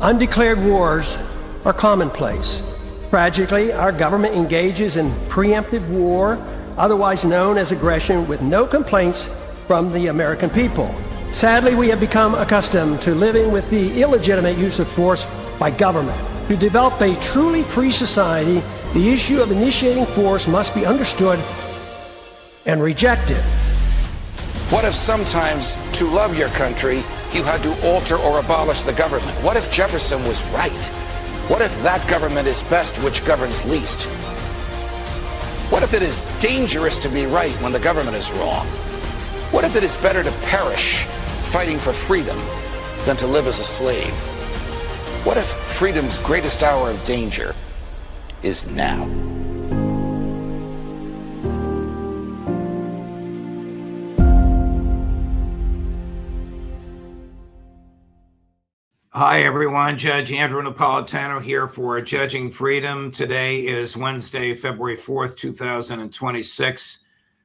Undeclared wars are commonplace. Tragically, our government engages in preemptive war, otherwise known as aggression, with no complaints from the American people. Sadly, we have become accustomed to living with the illegitimate use of force by government. To develop a truly free society, the issue of initiating force must be understood and rejected. What if sometimes, to love your country, you had to alter or abolish the government? What if Jefferson was right? What if that government is best which governs least? What if it is dangerous to be right when the government is wrong? What if it is better to perish fighting for freedom than to live as a slave? What if freedom's greatest hour of danger is now? Hi, everyone. Judge Andrew Napolitano here for Judging Freedom. Today is Wednesday, February 4th, 2026.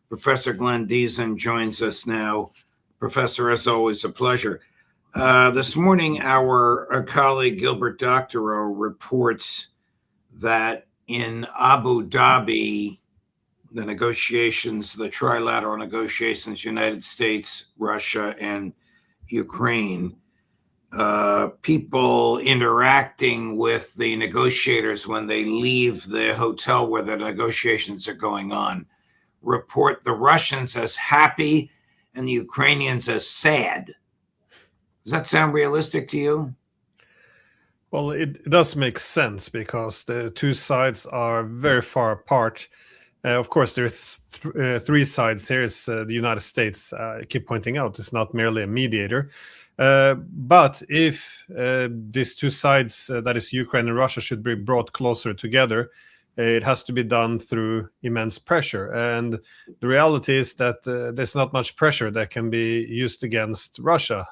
Professor Glenn Diesen joins us now. Professor, as always, a pleasure. This morning, our colleague Gilbert Doctorow reports that in Abu Dhabi, the negotiations, the trilateral negotiations, United States, Russia, and Ukraine, people interacting with the negotiators when they leave the hotel where the negotiations are going on report the Russians as happy and the Ukrainians as sad. Does that sound realistic to you? Well, it does make sense because the two sides are very far apart. Of course, there's three sides here. It's the United States, I keep pointing out, is not merely a mediator. But if these two sides, that is Ukraine and Russia, should be brought closer together, it has to be done through immense pressure. And the reality is that there's not much pressure that can be used against Russia.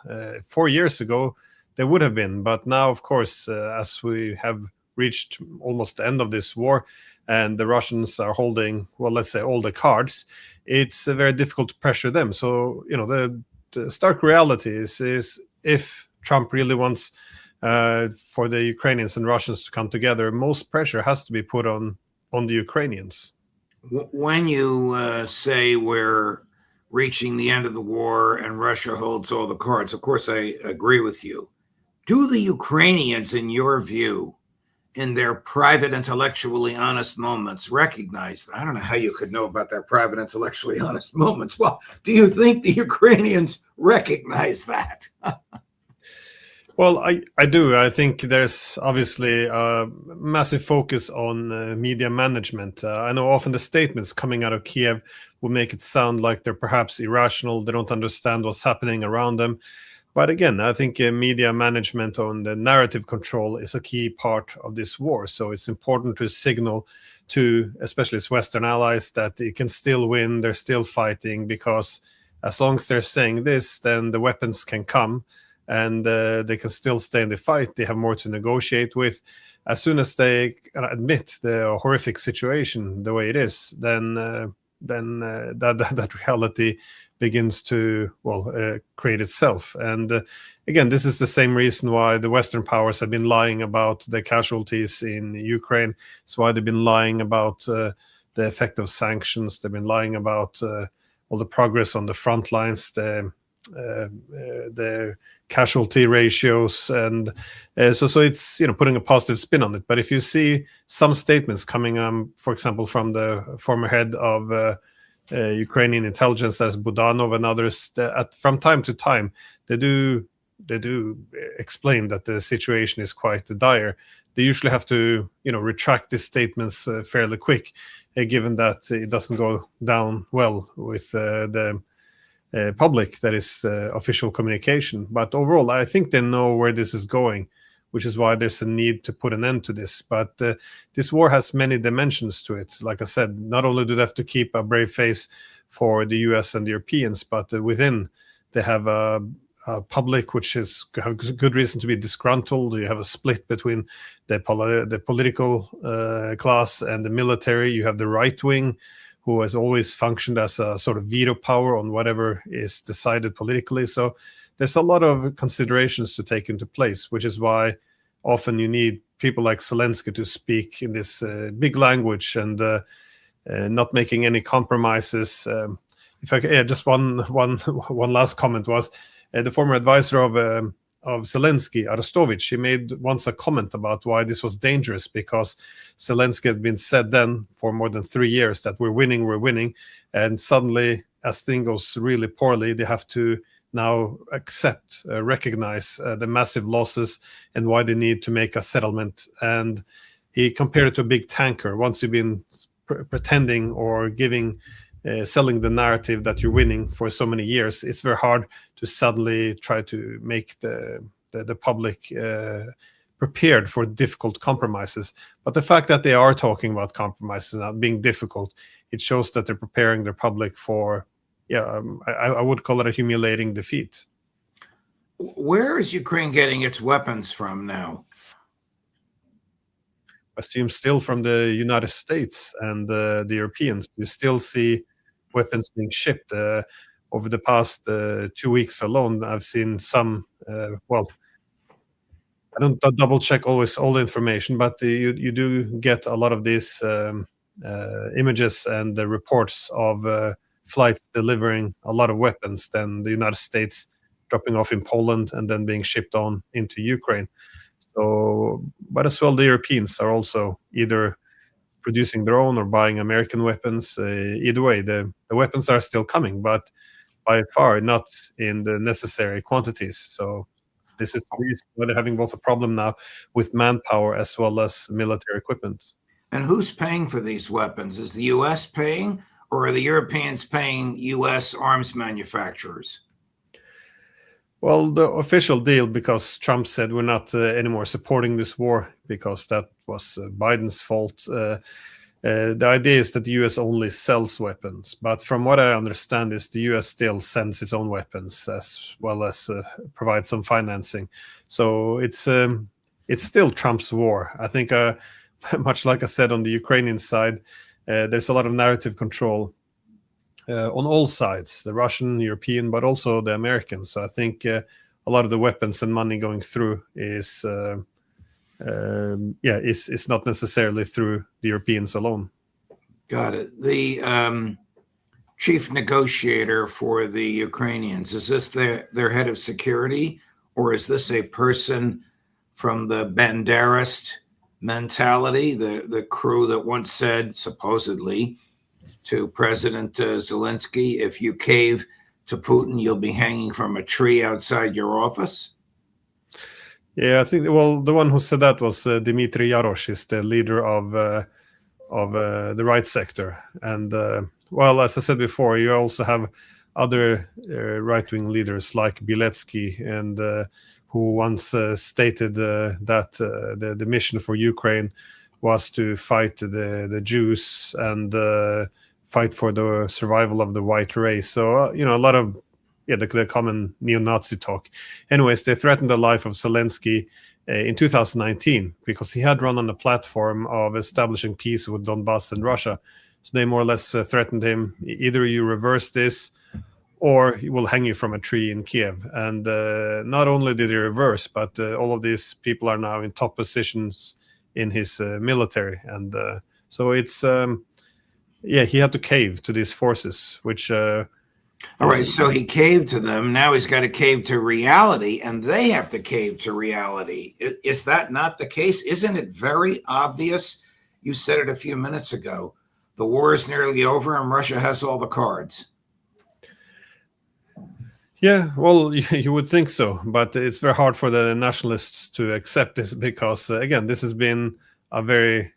4 years ago, there would have been. But now, of course, as we have reached almost the end of this war and the Russians are holding, well, let's say all the cards, it's very difficult to pressure them. So, you know, the stark reality is if Trump really wants for the Ukrainians and Russians to come together, most pressure has to be put on the Ukrainians. When you say we're reaching the end of the war and Russia holds all the cards, of course, I agree with you. Do the Ukrainians, in your view, in their private, intellectually honest moments, recognize that? I don't know how you could know about their private, intellectually honest moments. Well, do you think the Ukrainians recognize that? Well, I do. I think there's obviously a massive focus on media management. I know often the statements coming out of Kiev will make it sound like they're perhaps irrational. They don't understand what's happening around them. But again, I think media management on the narrative control is a key part of this war. So it's important to signal to, especially its Western allies, that it can still win, they're still fighting, because as long as they're saying this, then the weapons can come and they can still stay in the fight. They have more to negotiate with. As soon as they admit the horrific situation the way it is, then that reality begins to create itself. And again, this is the same reason why the Western powers have been lying about the casualties in Ukraine. It's why they've been lying about the effect of sanctions. They've been lying about all the progress on the front lines, the casualty ratios, and so it's putting a positive spin on it. But if you see some statements coming, for example, from the former head of Ukrainian intelligence, as Budanov and others, from time to time they do explain that the situation is quite dire. They usually have to retract these statements fairly quick, given that it doesn't go down well with the public, that is official communication. But overall, I think they know where this is going, which is why there's a need to put an end to this. But this war has many dimensions to it. Like I said, not only do they have to keep a brave face for the US and the Europeans, but within they have a public which has good reason to be disgruntled. You have a split between the political class and the military. You have the right wing, who has always functioned as a sort of veto power on whatever is decided politically. So there's a lot of considerations to take into place, which is why often you need people like Zelensky to speak in this big language and not making any compromises. If I just one last comment was the former advisor of Zelensky, Arestovich, he made once a comment about why this was dangerous, because Zelensky had been said then for more than 3 years that we're winning, and suddenly, as things goes really poorly, they have to now recognize the massive losses and why they need to make a settlement. And he compared it to a big tanker. Once you've been pretending or selling the narrative that you're winning for so many years, it's very hard to suddenly try to make the public prepared for difficult compromises. But the fact that they are talking about compromises not being difficult, it shows that they're preparing their public for, I would call it a humiliating defeat. Where is Ukraine getting its weapons from now? I assume still from the United States and the Europeans. You still see weapons being shipped. Over the past 2 weeks alone, I've seen some, I don't double check always all the information, but you do get a lot of these images and the reports of flights delivering a lot of weapons, then the United States dropping off in Poland and then being shipped on into Ukraine. So, but as well, the Europeans are also either producing their own or buying American weapons. Either way, the weapons are still coming, but by far not in the necessary quantities. So this is the reason why they're having both a problem now with manpower as well as military equipment. And who's paying for these weapons? Is the U.S. paying, or are the Europeans paying U.S. arms manufacturers? Well, the official deal, because Trump said we're not anymore supporting this war because that was Biden's fault. The idea is that the U.S. only sells weapons. But from what I understand is the U.S. still sends its own weapons as well as provides some financing. So it's still Trump's war. I think much like I said on the Ukrainian side, there's a lot of narrative control on all sides, the Russian, European, but also the Americans. So I think a lot of the weapons and money going through is not necessarily through the Europeans alone. Got it. The chief negotiator for the Ukrainians, is this their head of security, or is this a person from the Banderist mentality, the crew that once said, supposedly, to President Zelensky, if you cave to Putin, you'll be hanging from a tree outside your office? Yeah, I think, well, the one who said that was Dmitry Yarosh, is the leader of the right sector. And, as I said before, you also have other right-wing leaders like Bieletsky, and who once stated that the mission for Ukraine was to fight the Jews and fight for the survival of the white race. So, a lot of the common neo-Nazi talk. Anyways, they threatened the life of Zelensky in 2019 because he had run on a platform of establishing peace with Donbass and Russia. So they more or less threatened him, either you reverse this or he will hang you from a tree in Kiev. And not only did he reverse, but all of these people are now in top positions in his military. And so it's, he had to cave to these forces, which... All right, so he caved to them. Now he's got to cave to reality, and they have to cave to reality. Is that not the case? Isn't it very obvious? You said it a few minutes ago. The war is nearly over, and Russia has all the cards. Yeah, well, you would think so, but it's very hard for the nationalists to accept this because, again, this has been a very,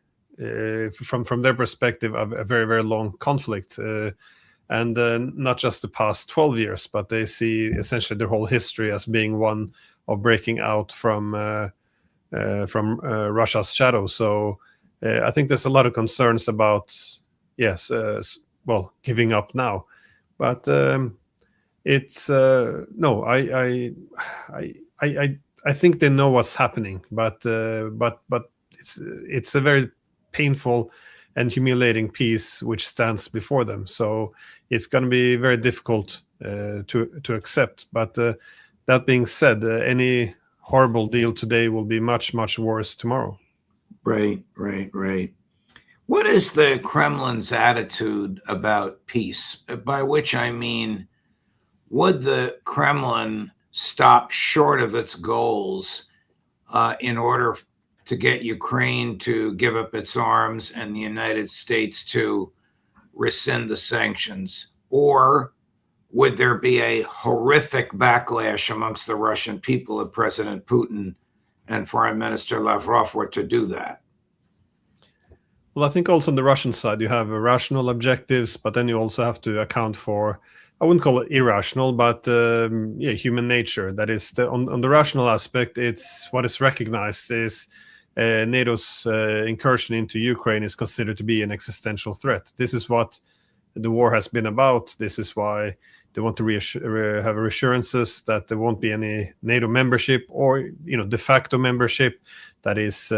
from their perspective, a very, very long conflict. And not just the past 12 years, but they see essentially their whole history as being one of breaking out from Russia's shadow. So I think there's a lot of concerns about, giving up now. But it's no, I think they know what's happening, but it's a very painful and humiliating peace which stands before them. So it's going to be very difficult to accept. But that being said, any horrible deal today will be much, much worse tomorrow. Right. What is the Kremlin's attitude about peace? By which I mean, would the Kremlin stop short of its goals in order to get Ukraine to give up its arms and the United States to rescind the sanctions? Or would there be a horrific backlash amongst the Russian people if President Putin and Foreign Minister Lavrov were to do that? Well, I think also on the Russian side, you have rational objectives, but then you also have to account for, I wouldn't call it irrational, but human nature. That is, on the rational aspect, it's what is recognized is NATO's incursion into Ukraine is considered to be an existential threat. This is what the war has been about. This is why they want to have reassurances that there won't be any NATO membership or de facto membership that is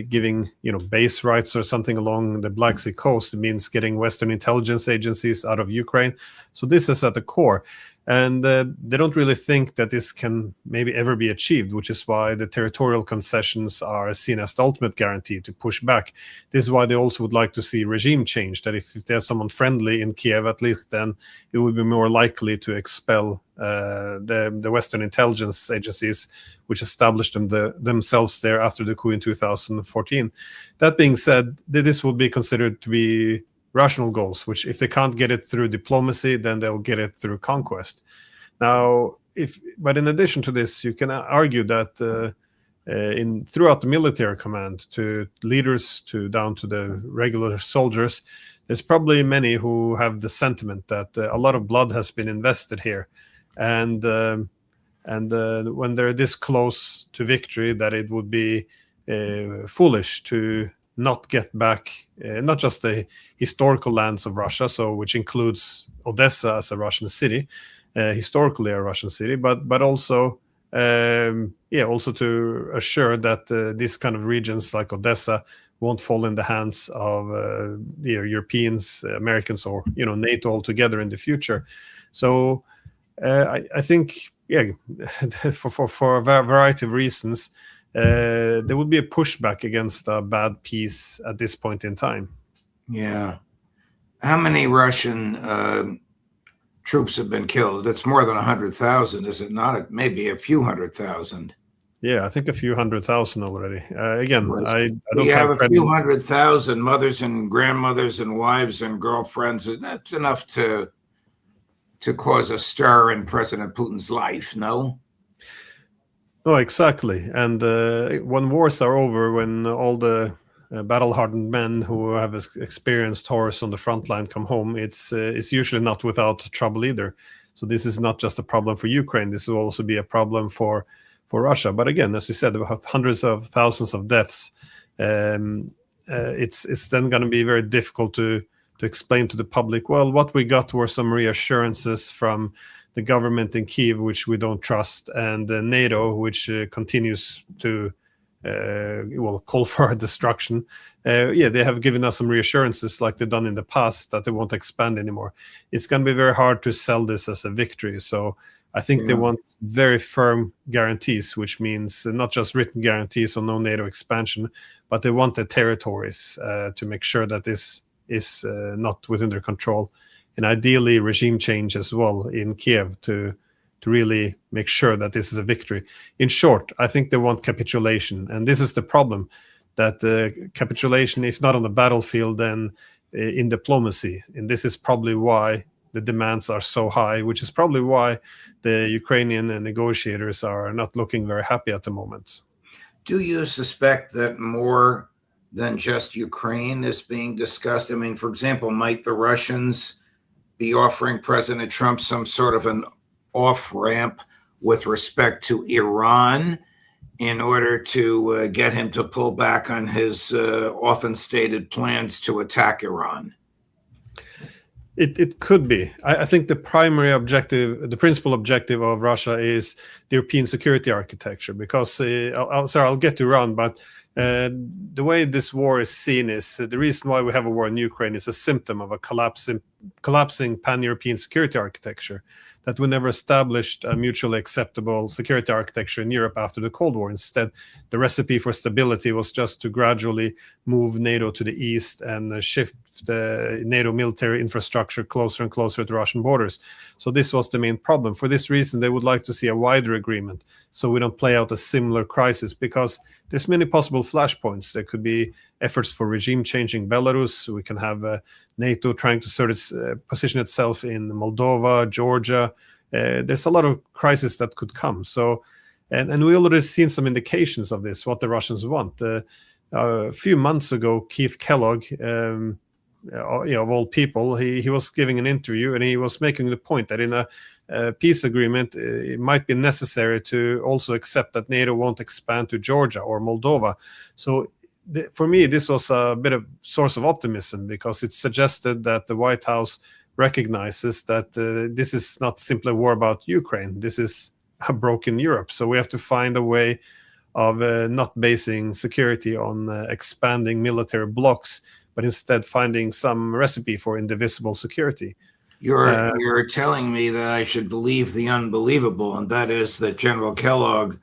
giving base rights or something along the Black Sea coast. It means getting Western intelligence agencies out of Ukraine. So this is at the core. And they don't really think that this can maybe ever be achieved, which is why the territorial concessions are seen as the ultimate guarantee to push back. This is why they also would like to see regime change, that if there's someone friendly in Kiev, at least then it would be more likely to expel the Western intelligence agencies, which established themselves there after the coup in 2014. That being said, this would be considered to be rational goals, which if they can't get it through diplomacy, then they'll get it through conquest. Now, but in addition to this, you can argue that throughout the military command, to leaders down to the regular soldiers, there's probably many who have the sentiment that a lot of blood has been invested here, and when they're this close to victory, that it would be foolish to not get back not just the historical lands of Russia, so which includes Odessa as a Russian city, historically a Russian city, but also also to assure that these kind of regions like Odessa won't fall in the hands of Europeans, Americans, or NATO altogether in the future. So I think for a variety of reasons, there would be a pushback against a bad peace at this point in time. Yeah. How many Russian troops have been killed? It's more than 100,000, is it not? Maybe a few 100,000. Yeah, I think a few 100,000 already. Again, I don't we have a few 100,000 mothers and grandmothers and wives and girlfriends, and that's enough to cause a stir in President Putin's life, no? No, exactly. And when wars are over, when all the battle-hardened men who have experienced horrors on the front line come home, it's usually not without trouble either. So this is not just a problem for Ukraine. This will also be a problem for Russia. But again, as you said, about hundreds of thousands of deaths. It's then going to be very difficult to explain to the public, well, what we got were some reassurances from the government in Kyiv, which we don't trust, and NATO, which continues to call for our destruction. They have given us some reassurances like they've done in the past that they won't expand anymore. It's going to be very hard to sell this as a victory. So I think they want very firm guarantees, which means not just written guarantees on no NATO expansion, but they want the territories to make sure that this is not within their control. And ideally regime change as well in Kiev to really make sure that this is a victory. In short, I think they want capitulation. And this is the problem, that capitulation, if not on the battlefield, then in diplomacy. And this is probably why the demands are so high, which is probably why the Ukrainian negotiators are not looking very happy at the moment. Do you suspect that more than just Ukraine is being discussed? I mean, for example, might the Russians be offering President Trump some sort of an off-ramp with respect to Iran in order to get him to pull back on his often stated plans to attack Iran? It could be. I think the primary objective, the principal objective of Russia is the European security architecture, because I'll get to Iran, but the way this war is seen is the reason why we have a war in Ukraine is a symptom of a collapsing pan-European security architecture that we never established a mutually acceptable security architecture in Europe after the Cold War. Instead, the recipe for stability was just to gradually move NATO to the east and shift the NATO military infrastructure closer and closer to Russian borders. So this was the main problem. For this reason, they would like to see a wider agreement so we don't play out a similar crisis, because there's many possible flashpoints. There could be efforts for regime changing Belarus. We can have NATO trying to position itself in Moldova, Georgia. There's a lot of crises that could come. So, and we already seen some indications of this, what the Russians want. A few months ago, Keith Kellogg, of all people, he was giving an interview, and he was making the point that in a peace agreement, it might be necessary to also accept that NATO won't expand to Georgia or Moldova. So for me, this was a bit of source of optimism, because it suggested that the White House recognizes that this is not simply a war about Ukraine. This is a broken Europe. So we have to find a way of not basing security on expanding military blocks, but instead finding some recipe for indivisible security. You're telling me that I should believe the unbelievable, and that is that General Kellogg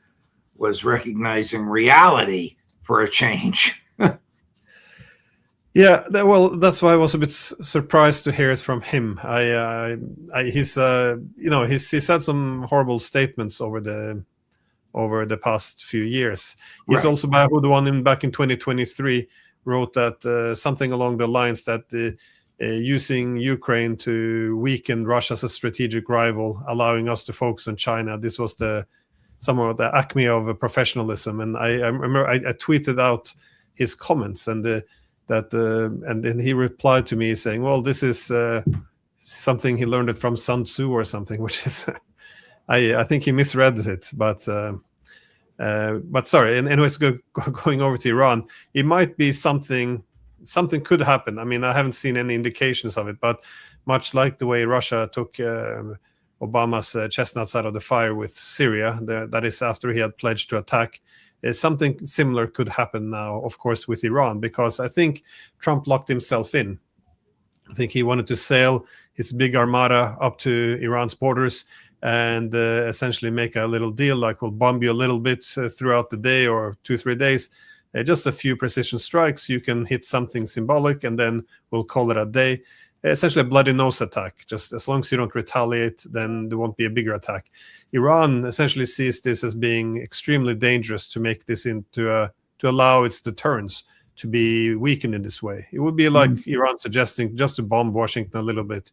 was recognizing reality for a change. Yeah, that's why I was a bit surprised to hear it from him. He's had some horrible statements over the past few years. He's Right. also the one back in 2023 wrote that something along the lines that using Ukraine to weaken Russia as a strategic rival, allowing us to focus on China. This was somewhat the acme of professionalism. And I remember I tweeted out his comments, and then he replied to me saying, "Well, this is something he learned it from Sun Tzu or something," which is I think he misread it, but sorry. And anyways, going over to Iran, it might be something could happen. I mean, I haven't seen any indications of it, but much like the way Russia took Obama's chestnuts out of the fire with Syria, that is after he had pledged to attack, something similar could happen now, of course, with Iran, because I think Trump locked himself in. I think he wanted to sail his big armada up to Iran's borders and essentially make a little deal, like we'll bomb you a little bit throughout the day or 2-3 days. Just a few precision strikes, you can hit something symbolic, and then we'll call it a day. Essentially a bloody nose attack. Just as long as you don't retaliate, then there won't be a bigger attack. Iran essentially sees this as being extremely dangerous to make this to allow its deterrence to be weakened in this way. It would be like Iran suggesting just to bomb Washington a little bit.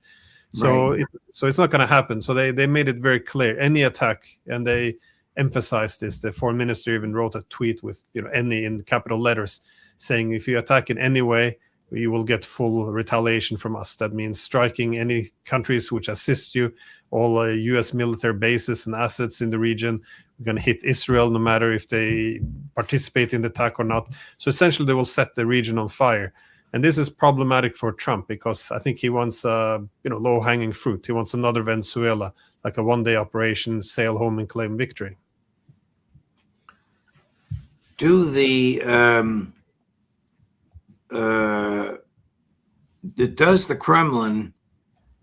So, Right. So it's not going to happen. So they made it very clear, any attack, and they emphasized this. The foreign minister even wrote a tweet with any in capital letters, saying if you attack in any way, you will get full retaliation from us. That means striking any countries which assist you, all U.S. military bases and assets in the region. We're going to hit Israel no matter if they participate in the attack or not. So essentially, they will set the region on fire. And this is problematic for Trump, because I think he wants low-hanging fruit. He wants another Venezuela, like a one-day operation, sail home and claim victory. Does the Kremlin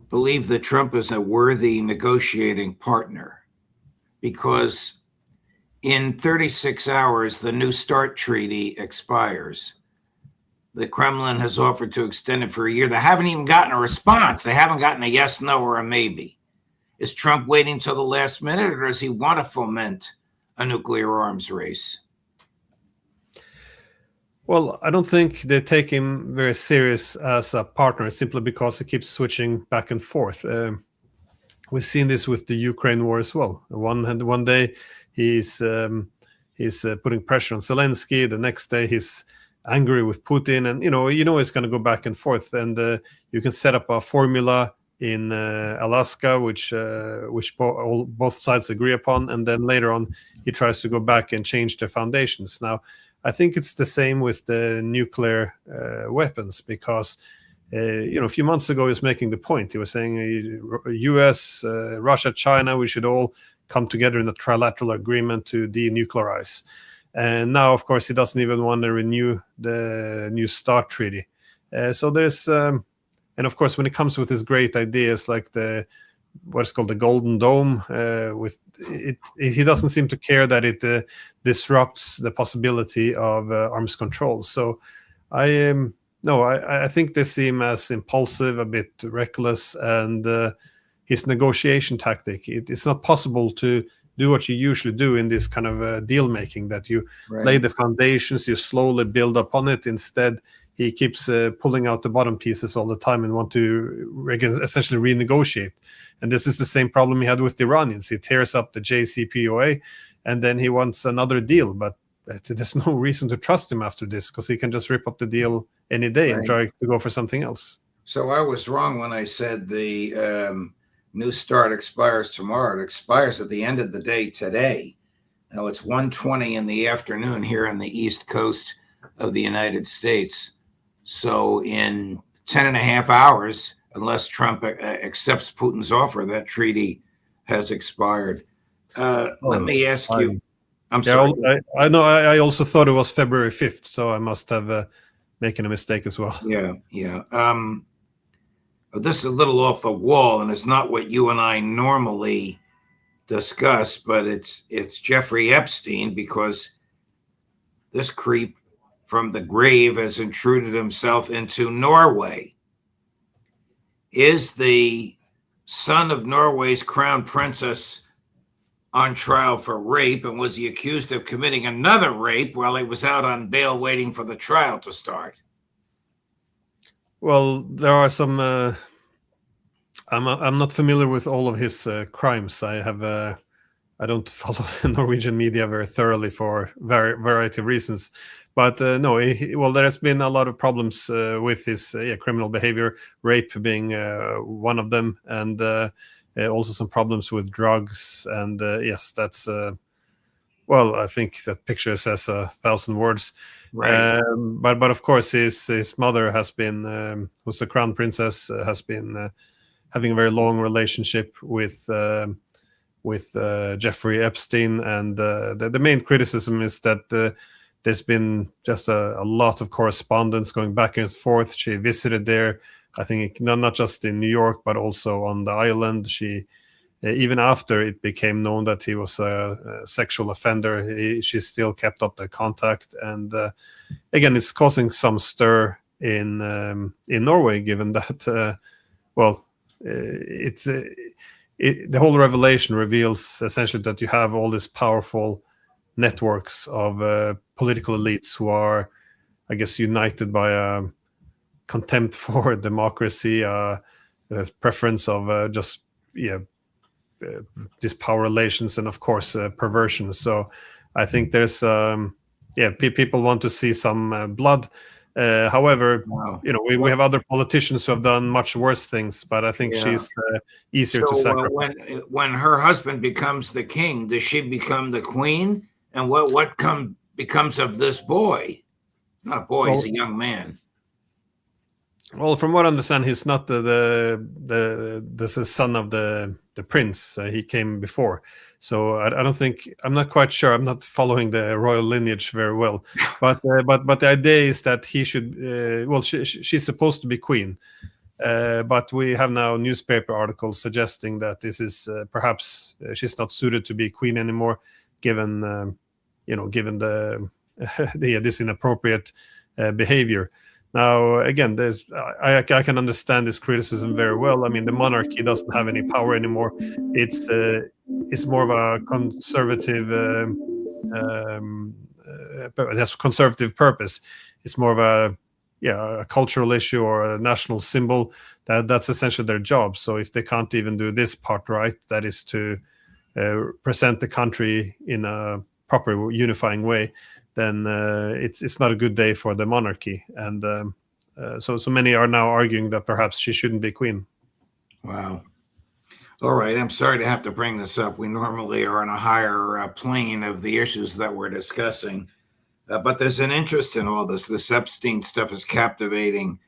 believe that Trump is a worthy negotiating partner? Because in 36 hours, the New START treaty expires. The Kremlin has offered to extend it for a year. They haven't even gotten a response. They haven't gotten a yes, no, or a maybe. Is Trump waiting till the last minute, or does he want to foment a nuclear arms race? Well, I don't think they take him very serious as a partner, simply because he keeps switching back and forth. We've seen this with the Ukraine war as well. One day he's putting pressure on Zelensky. The next day he's angry with Putin, and it's going to go back and forth. And you can set up a formula in Alaska, which both sides agree upon, and then later on he tries to go back and change the foundations. Now, I think it's the same with the nuclear weapons, because a few months ago he was making the point. He was saying U.S., Russia, China, we should all come together in a trilateral agreement to denuclearize. And now, of course, he doesn't even want to renew the New START treaty. So there's, and of course, when it comes with his great ideas like the what's called the Golden Dome. With it, he doesn't seem to care that it disrupts the possibility of arms control. So I think they seem as impulsive, a bit reckless, and his negotiation tactic. It's not possible to do what you usually do in this kind of deal making, that you lay the foundations, you slowly build upon it. Instead, he keeps pulling out the bottom pieces all the time and want to essentially renegotiate. And this is the same problem he had with the Iranians. He tears up the JCPOA, and then he wants another deal. But there's no reason to trust him after this, because he can just rip up the deal any day and try to go for something else. So I was wrong when I said the New START expires tomorrow. It expires at the end of the day today. Now it's 1:20 in the afternoon here on the East Coast of the United States. So in 10 and a half hours, unless Trump accepts Putin's offer, that treaty has expired. Let me ask you. I'm sorry. I know. I also thought it was February 5th, so I must have making a mistake as well. Yeah. This is a little off the wall, and it's not what you and I normally discuss, but it's Jeffrey Epstein, because this creep from the grave has intruded himself into Norway. Is the son of Norway's crown princess on trial for rape, and was he accused of committing another rape while he was out on bail waiting for the trial to start? Well, there are some. I'm not familiar with all of his crimes. I don't follow the Norwegian media very thoroughly for variety of reasons. But no, there has been a lot of problems with his criminal behavior, rape being one of them, and also some problems with drugs. And yes, that's I think that picture says 1,000 words. Right. But of course, his mother has been, who's the crown princess, has been having a very long relationship with Jeffrey Epstein, and the main criticism is that there's been just a lot of correspondence going back and forth. She visited there, I think, not just in New York, but also on the island. She, even after it became known that he was a sexual offender, she still kept up the contact. And again, it's causing some stir in Norway, given that, the whole revelation reveals essentially that you have all these powerful networks of political elites who are, I guess, united by a contempt for democracy, a preference of these power relations, and of course perversion. So I think there's people want to see some blood. However, wow. We have other politicians who have done much worse things, but I think she's easier to sacrifice. When her husband becomes the king, does she become the queen? And what becomes of this boy? Not a boy; he's a young man. Well, from what I understand, he's not the son of the prince. He came before. So I don't think, I'm not quite sure. I'm not following the royal lineage very well, but the idea is that he should. She's supposed to be queen, but we have now newspaper articles suggesting that this is perhaps she's not suited to be queen anymore, given this inappropriate behavior. Now, again, I can understand this criticism very well. I mean, the monarchy doesn't have any power anymore. It's more of a conservative, it has conservative purpose. It's more of a cultural issue or a national symbol. That's essentially their job. So if they can't even do this part right, that is to present the country in a proper unifying way, then it's not a good day for the monarchy. And so many are now arguing that perhaps she shouldn't be queen. Wow. All right. I'm sorry to have to bring this up. We normally are on a higher plane of the issues that we're discussing. But there's an interest in all this. This Epstein stuff is captivating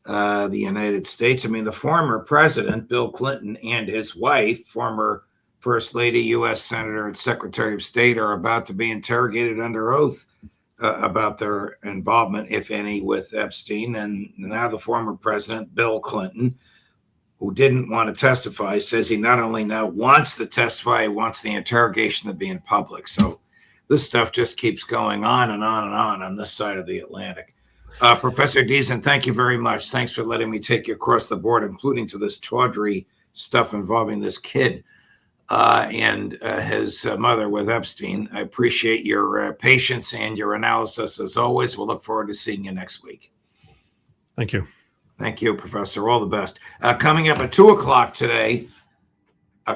the United States. I mean, the former president, Bill Clinton, and his wife, former First Lady, U.S. Senator, and Secretary of State, are about to be interrogated under oath about their involvement, if any, with Epstein. And now the former president, Bill Clinton, who didn't want to testify, says he not only now wants to testify, he wants the interrogation to be in public. So this stuff just keeps going on and on and on this side of the Atlantic. Professor Diesen, thank you very much. Thanks for letting me take you across the board, including to this tawdry stuff involving this kid and his mother with Epstein. I appreciate your patience and your analysis as always. We'll look forward to seeing you next week. Thank you. Thank you, Professor. All the best. Coming up at 2 o'clock today,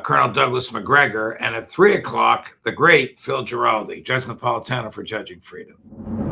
Colonel Douglas McGregor, and at 3 o'clock, the great Phil Giraldi, Judge Napolitano for Judging Freedom.